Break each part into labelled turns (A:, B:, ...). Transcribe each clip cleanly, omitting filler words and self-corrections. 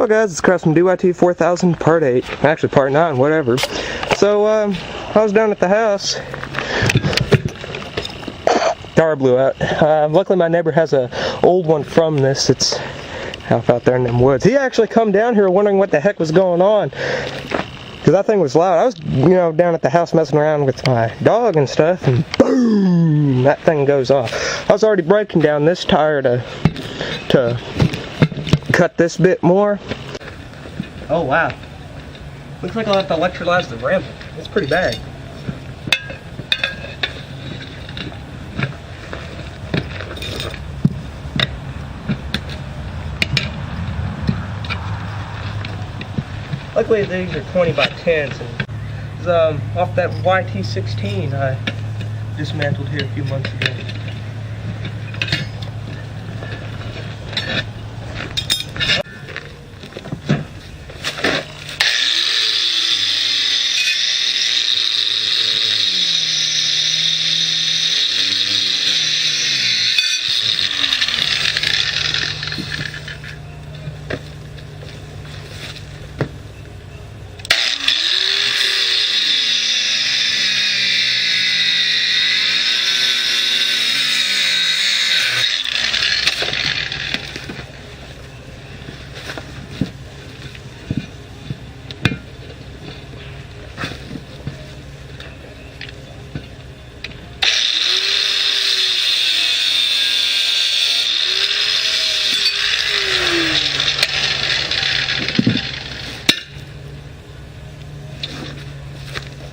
A: Hello guys, it's Craftsman DYT 4000 part 8, actually part 9, whatever. So I was down at the house, tire blew out. Luckily my neighbor has a old one from this. It's half out there in them woods. He actually come down here wondering what the heck was going on, because that thing was loud. I was, down at the house messing around with my dog and stuff, and boom, that thing goes off. I was already breaking down this tire to cut this bit more. Oh wow. Looks like I'll have to electrolyze the rim. It's pretty bad. Luckily these are 20 by 10s. And off that YT16 I dismantled here a few months ago.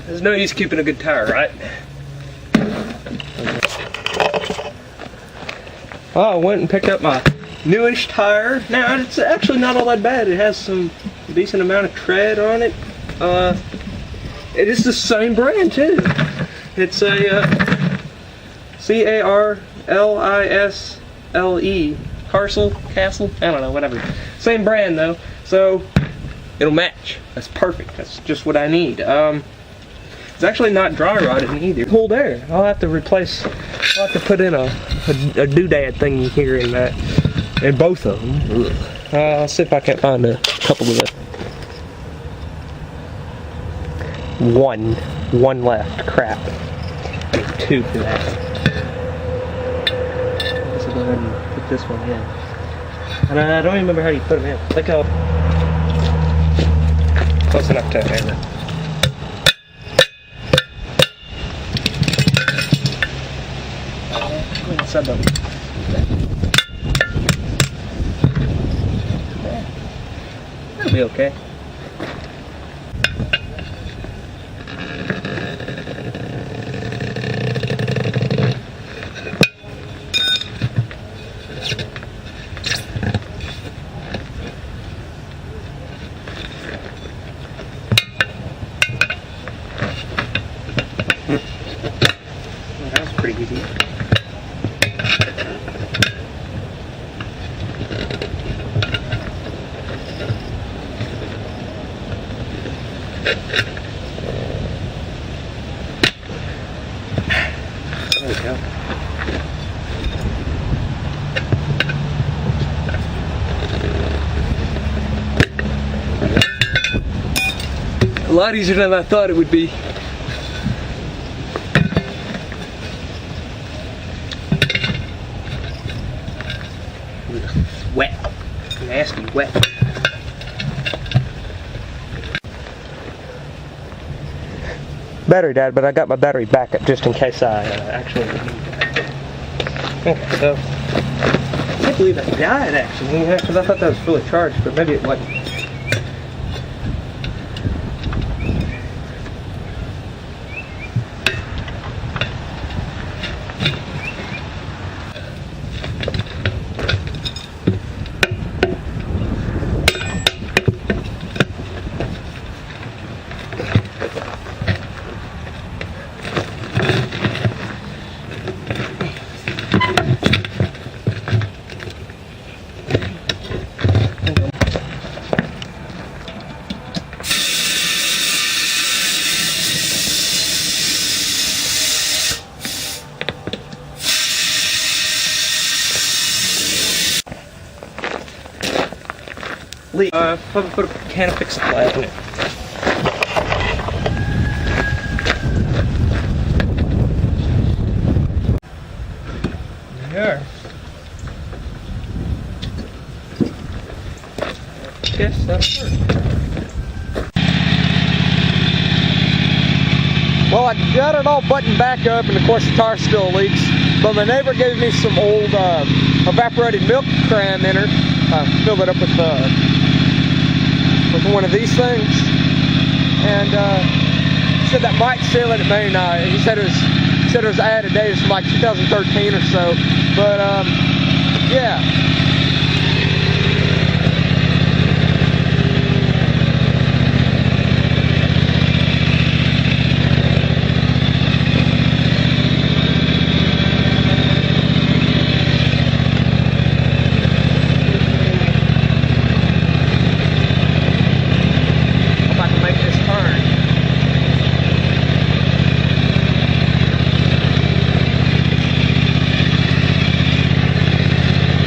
A: There's no use keeping a good tire, right? Oh, I went and picked up my newish tire. Now, it's actually not all that bad. It has some decent amount of tread on it. It is the same brand, too. It's a C-A-R-L-I-S-L-E. Castle? I don't know, whatever. Same brand, though. So, it'll match. That's perfect. That's just what I need. It's actually not dry rotting either. Cold air. I'll have to put in a doodad thingy here in that, in both of them. I'll see if I can find a couple of them. One left. Crap. I need two for that. So go ahead and put this one in. And I don't even remember how you put them in. Look how close enough to hammer. That'll be okay. That was pretty easy. There we go. A lot easier than I thought it would be. Wet. Nasty wet. Battery died, but I got my battery backup just in case I actually need that. Okay, so I can't believe it died actually, because I thought that was fully charged, but maybe it wasn't. leak. Probably put a can of fix flat in it. There. Guess that'll work. Well, I got it all buttoned back up, and of course the tire still leaks. But my neighbor gave me some old evaporated milk cram in her. Filled it up with one of these things, and he said that might seal it. It may not. He said it was added dated from like 2013 or so. But yeah.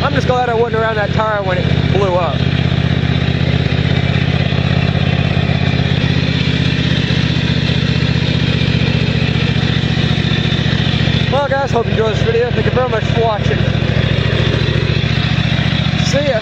A: I'm just glad I wasn't around that tire when it blew up. Well guys, hope you enjoyed this video. Thank you very much for watching. See ya.